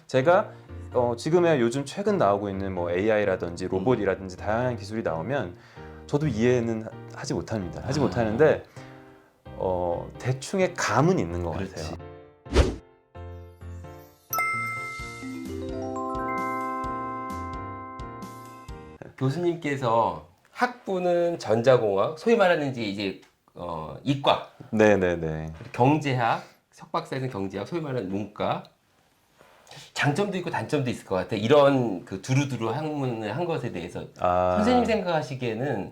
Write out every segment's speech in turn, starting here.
제가 지금의 요즘 최근 나오고 있는 뭐 AI라든지 로봇이라든지 다양한 기술이 나오면 저도 이해는 하지 못합니다. 하지 못하는데 대충의 감은 있는 것 그렇지. 같아요. 교수님께서 학부는 전자공학, 소위 말하는 이제 이과, 네네네. 경제학, 석박사에서는 경제학, 소위 말하는 문과. 장점도 있고 단점도 있을 것 같아. 이런 그 두루두루 학문을 한 것에 대해서 선생님 생각하시기에는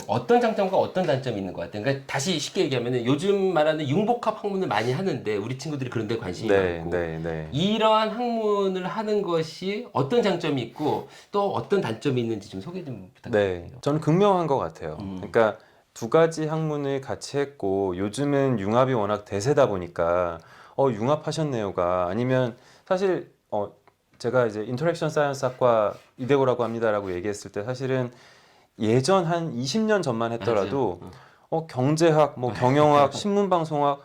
어떤 장점과 어떤 단점이 있는 것 같아요. 그러니까 다시 쉽게 얘기하면 요즘 말하는 융복합 학문을 많이 하는데 우리 친구들이 그런 데 관심이 많고 이러한 학문을 하는 것이 어떤 장점이 있고 또 어떤 단점이 있는지 좀 소개 좀 부탁드립니다. 네, 저는 극명한 것 같아요. 그러니까 두 가지 학문을 같이 했고 요즘은 융합이 워낙 대세다 보니까 융합하셨네요가 아니면 사실 제가 이제 인터랙션 사이언스 학과 이대고라고 합니다라고 얘기했을 때 사실은 예전 한 20년 전만 했더라도 경제학, 뭐 경영학, 신문방송학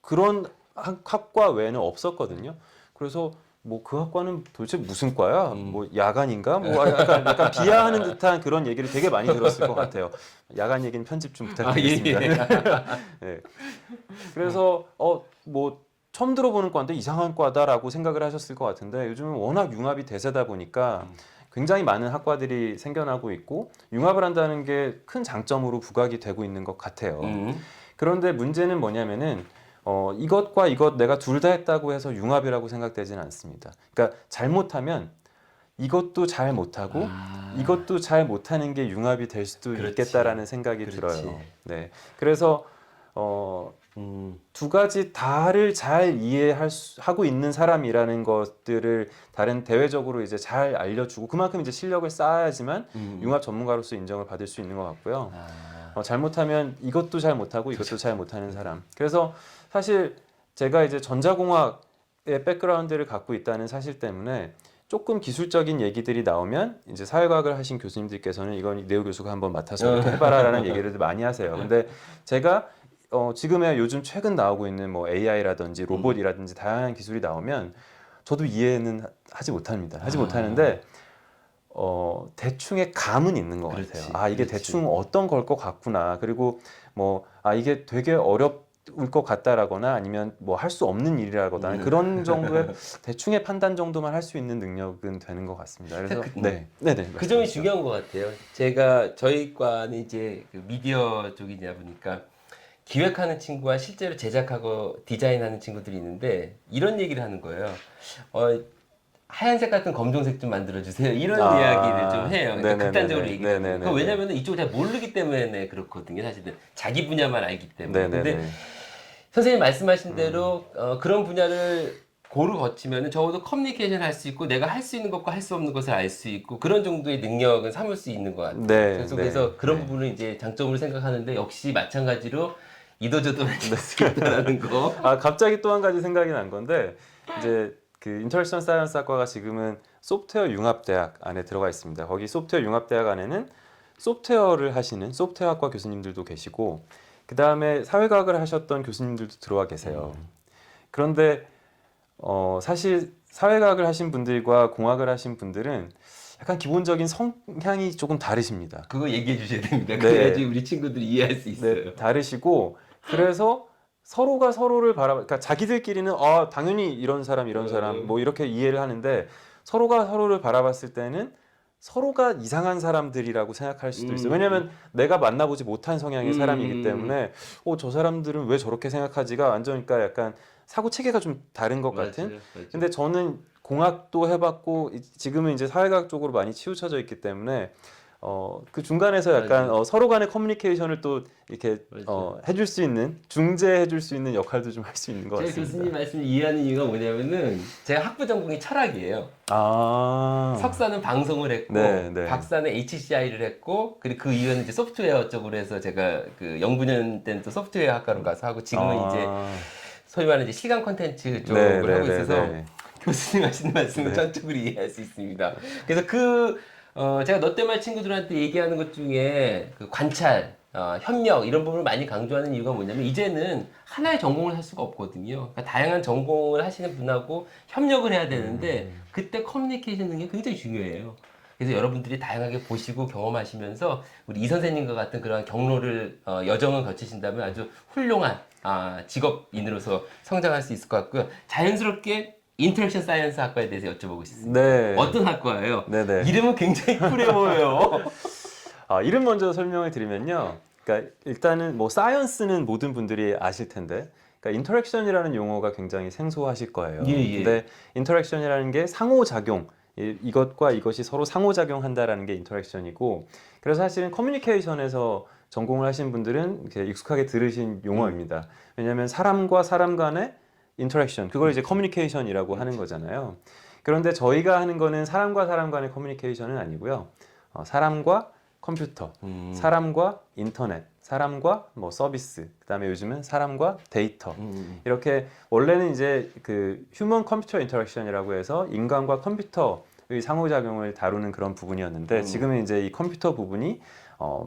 그런 학과 외에는 없었거든요. 그래서 뭐 그 학과는 도대체 무슨 과야? 뭐 야간인가? 뭐 약간 비하하는 듯한 그런 얘기를 되게 많이 들었을 것 같아요. 야간 얘기는 편집 좀 부탁드리겠습니다. 네. 그래서 뭐 처음 들어보는 과인데 이상한 과다라고 생각을 하셨을 것 같은데 요즘은 워낙 융합이 대세다 보니까 굉장히 많은 학과들이 생겨나고 있고 융합을 한다는 게 큰 장점으로 부각이 되고 있는 것 같아요. 그런데 문제는 뭐냐면은 이것과 이것 내가 둘 다 했다고 해서 융합이라고 생각되지는 않습니다. 그러니까 잘못하면 이것도 잘 못하고 이것도 잘 못하는 게 융합이 될 수도 있겠다라는 생각이 들어요. 네, 그래서 두 가지 다를 잘 하고 있는 사람이라는 것들을 다른 대외적으로 이제 잘 알려주고 그만큼 이제 실력을 쌓아야지만 융합 전문가로서 인정을 받을 수 있는 것 같고요. 잘못하면 이것도 잘 못하고 이것도 잘 못하는 사람. 그래서 사실 제가 이제 전자공학의 백그라운드를 갖고 있다는 사실 때문에 조금 기술적인 얘기들이 나오면 이제 사회과학을 하신 교수님들께서는 이건 이대호 교수가 한번 맡아서 이렇게 해봐라라는 얘기를 많이 하세요. 근데 제가 지금의 요즘 최근 나오고 있는 뭐 AI라든지 로봇이라든지 다양한 기술이 나오면 저도 이해는 하지 못합니다. 하지 못하는데 대충의 감은 있는 것 같아요. 이게 대충 어떤 걸 것 같구나. 그리고 뭐 이게 되게 어려울 것 같다라거나 아니면 뭐 할 수 없는 일이라거나 그런 정도의 대충의 판단 정도만 할 수 있는 능력은 되는 것 같습니다. 그래서 그 점이 중요한 것 같아요. 제가 저희 과는 이제 그 미디어 쪽이냐 보니까 기획하는 친구와 실제로 제작하고 디자인하는 친구들이 있는데 이런 얘기를 하는 거예요. 하얀색 같은 검정색 좀 만들어주세요. 이런 이야기를 좀 해요. 그러니까 극단적으로 얘기를 하면. 그 왜냐면 이쪽을 잘 모르기 때문에 그렇거든요. 사실은 자기 분야만 알기 때문에. 근데 선생님 말씀하신 대로 그런 분야를 고루 거치면 적어도 커뮤니케이션 할 수 있고 내가 할 수 있는 것과 할 수 없는 것을 알 수 있고 그런 정도의 능력은 삼을 수 있는 것 같아요. 그래서 그런 부분을 이제 장점으로 생각하는데 역시 마찬가지로 이도저도 할 수 있다라는 거. 갑자기 또 한 가지 생각이 난 건데 이제 그 인터랙션 사이언스 학과가 지금은 소프트웨어 융합대학 안에 들어가 있습니다. 거기 소프트웨어 융합대학 안에는 소프트웨어를 하시는 소프트웨어학과 교수님들도 계시고 그 다음에 사회과학을 하셨던 교수님들도 들어와 계세요. 그런데 사실 사회과학을 하신 분들과 공학을 하신 분들은 약간 기본적인 성향이 조금 다르십니다. 그거 얘기해 주셔야 됩니다. 그래야지 우리 친구들이 이해할 수 있어요. 다르시고 그래서 서로가 서로를 그러니까 자기들끼리는 당연히 이런 사람 뭐 이렇게 이해를 하는데 서로가 서로를 바라봤을 때는 서로가 이상한 사람들이라고 생각할 수도 있어요. 왜냐하면 내가 만나보지 못한 성향의 사람이기 때문에 저 사람들은 왜 저렇게 생각하지가 완전 그러니까 약간 사고 체계가 좀 다른 것 같은. 근데 저는 공학도 해봤고 지금은 이제 사회과학 쪽으로 많이 치우쳐져 있기 때문에 그 중간에서 약간 서로 간의 커뮤니케이션을 또 이렇게 해줄 수 있는 중재해줄 수 있는 역할도 좀 할 수 있는 것 같습니다. 제가 교수님 말씀을 이해하는 이유가 뭐냐면은 제가 학부 전공이 철학이에요. 석사는 방송을 했고 박사는 HCI를 했고 그리고 그 이후에는 이제 소프트웨어 쪽으로 해서 제가 그 영분연 때는 또 소프트웨어 학과로 가서 하고 지금은 이제 소위 말하는 이제 시간 콘텐츠 쪽을 하고 있어서 교수님 하시는 말씀을 전적으로 이해할 수 있습니다. 그래서 제가 너 때말 친구들한테 얘기하는 것 중에 그 관찰, 협력 이런 부분을 많이 강조하는 이유가 뭐냐면 이제는 하나의 전공을 할 수가 없거든요. 그러니까 다양한 전공을 하시는 분하고 협력을 해야 되는데 그때 커뮤니케이션 능력이 굉장히 중요해요. 그래서 여러분들이 다양하게 보시고 경험하시면서 우리 이 선생님과 같은 그런 경로를 여정을 거치신다면 아주 훌륭한 직업인으로서 성장할 수 있을 것 같고요. 자연스럽게 인터랙션 사이언스 학과에 대해서 여쭤보고 싶습니다. 네. 어떤 학과예요? 네네. 이름은 굉장히 쿨해 보여요. 이름 먼저 설명을 드리면요. 그러니까 일단은 뭐 사이언스는 모든 분들이 아실 텐데, 그러니까 인터랙션이라는 용어가 굉장히 생소하실 거예요. 예, 예. 근데 인터랙션이라는 게 상호작용, 이것과 이것이 서로 상호작용한다라는 게 인터랙션이고, 그래서 사실은 커뮤니케이션에서 전공을 하신 분들은 이렇게 익숙하게 들으신 용어입니다. 왜냐하면 사람과 사람 간의 인터랙션, 그걸 이제 커뮤니케이션이라고 하는 거잖아요. 그런데 저희가 하는 거는 사람과 사람 간의 커뮤니케이션은 아니고요. 사람과 컴퓨터, 사람과 인터넷, 사람과 뭐 서비스, 그다음에 요즘은 사람과 데이터. 이렇게 원래는 이제 그 휴먼 컴퓨터 인터랙션이라고 해서 인간과 컴퓨터의 상호작용을 다루는 그런 부분이었는데 지금은 이제 이 컴퓨터 부분이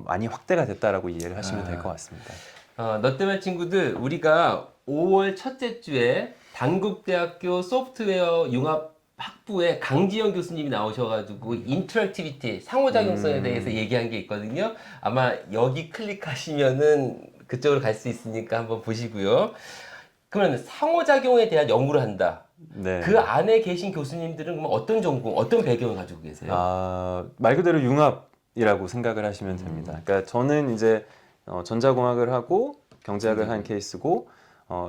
많이 확대가 됐다라고 이해를 하시면 될 것 같습니다. 너 때문에 친구들 우리가 5월 첫째 주에 단국대학교 소프트웨어 융합 학부에 강지영 교수님이 나오셔가지고 인터랙티비티 상호작용성에 대해서 얘기한 게 있거든요. 아마 여기 클릭하시면은 그쪽으로 갈 수 있으니까 한번 보시고요. 그러면 상호작용에 대한 연구를 한다. 네. 그 안에 계신 교수님들은 그럼 어떤 전공, 어떤 배경을 가지고 계세요? 말 그대로 융합이라고 생각을 하시면 됩니다. 그러니까 저는 이제 전자공학을 하고 경제학을 한 케이스고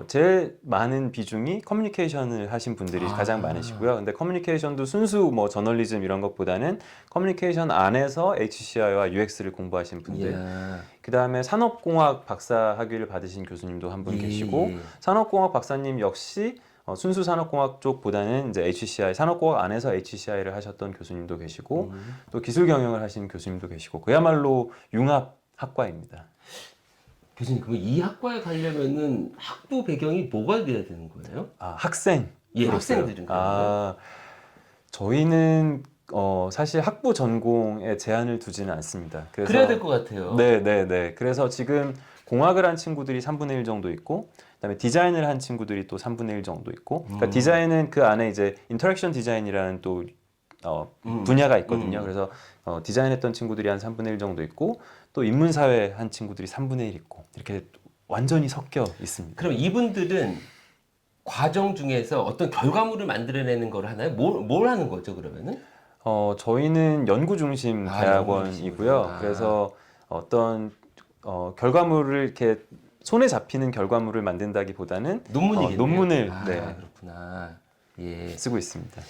제일 많은 비중이 커뮤니케이션을 하신 분들이 가장 많으시고요. 근데 커뮤니케이션도 순수 뭐 저널리즘 이런 것보다는 커뮤니케이션 안에서 HCI와 UX를 공부하신 분들, 이야. 그 다음에 산업공학 박사 학위를 받으신 교수님도 한 분 예. 계시고, 산업공학 박사님 역시 순수 산업공학 쪽보다는 이제 HCI, 산업공학 안에서 HCI를 하셨던 교수님도 계시고, 또 기술 경영을 하신 교수님도 계시고, 그야말로 융합 학과입니다. 교수님, 그럼 이 학과에 가려면은 학부 배경이 뭐가 돼야 되는 거예요? 학생. 예, 학생들은 그래요. 저희는 사실 학부 전공에 제한을 두지는 않습니다. 그래서 그래야 될 것 같아요. 네. 그래서 지금 공학을 한 친구들이 3분의 1 정도 있고, 그다음에 디자인을 한 친구들이 또 3분의 1 정도 있고, 그러니까 디자인은 그 안에 이제 인터랙션 디자인이라는 또 분야가 있거든요. 그래서 디자인했던 친구들이 한 3분의 1 정도 있고, 또 인문사회 한 친구들이 3분의 1 있고, 이렇게 완전히 섞여 있습니다. 그럼 이분들은 과정 중에서 어떤 결과물을 만들어내는 걸 하나요? 뭘 하는 거죠, 그러면은? 저희는 연구 중심 대학원이고요. 연구 중심으로. 그래서 어떤 결과물을 이렇게 손에 잡히는 결과물을 만든다기보다는 논문이겠네요. 논문을 그렇구나. 예. 쓰고 있습니다.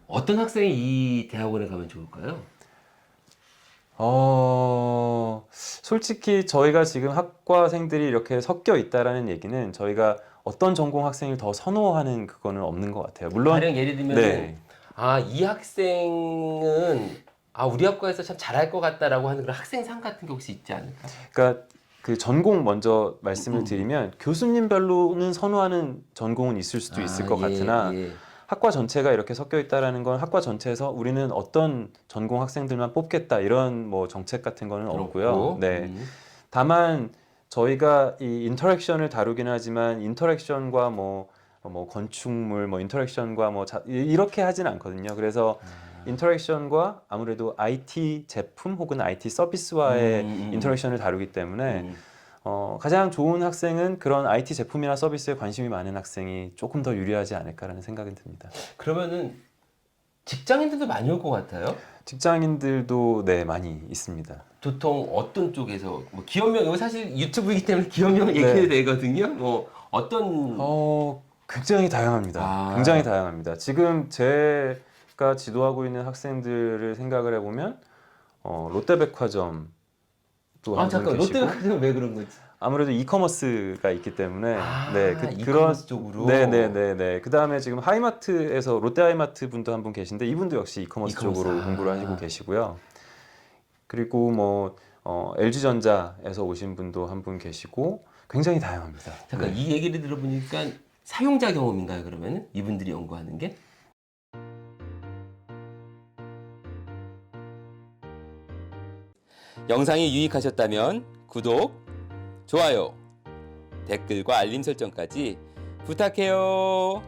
어떤 학생이 이 대학원에 가면 좋을까요? 솔직히 저희가 지금 학과생들이 이렇게 섞여 있다라는 얘기는 저희가 어떤 전공 학생을 더 선호하는 그거는 없는 것 같아요. 물론 가령 예를 들면 네. 이 학생은 우리 학과에서 참 잘할 것 같다라고 하는 그런 학생상 같은 게 혹시 있지 않을까? 그러니까 그 전공 먼저 말씀을 드리면 교수님별로는 선호하는 전공은 있을 수도 있을 것 같으나 학과 전체가 이렇게 섞여 있다라는 건 학과 전체에서 우리는 어떤 전공 학생들만 뽑겠다 이런 뭐 정책 같은 거는 없고요. 네. 다만 저희가 이 인터랙션을 다루긴 하지만 인터랙션과 뭐 건축물, 뭐 인터랙션과 이렇게 하진 않거든요. 그래서 인터랙션과 아무래도 IT 제품 혹은 IT 서비스와의 인터랙션을 다루기 때문에 가장 좋은 학생은 그런 IT 제품이나 서비스에 관심이 많은 학생이 조금 더 유리하지 않을까라는 생각은 듭니다. 그러면은 직장인들도 많이 올 것 같아요? 직장인들도 네, 많이 있습니다. 보통 어떤 쪽에서 뭐 기업명 이거 사실 유튜브이기 때문에 기업명 얘기해도 되거든요. 뭐 어떤 굉장히 다양합니다. 굉장히 다양합니다. 지금 제가 지도하고 있는 학생들을 생각을 해보면 롯데백화점 또 한 분 계시고 롯데백화점 왜 그런 거지? 아무래도 이커머스가 있기 때문에 이커머스 쪽으로 네네네네. 그 다음에 지금 하이마트에서 롯데하이마트 분도 한 분 계신데 이분도 역시 이커머스 쪽으로 공부를 하시고 계시고요. 그리고 뭐 LG전자에서 오신 분도 한 분 계시고 굉장히 다양합니다. 잠깐 이 얘기를 들어보니까 사용자 경험인가요? 그러면은 이분들이 연구하는 게? 영상이 유익하셨다면 구독, 좋아요, 댓글과 알림 설정까지 부탁해요.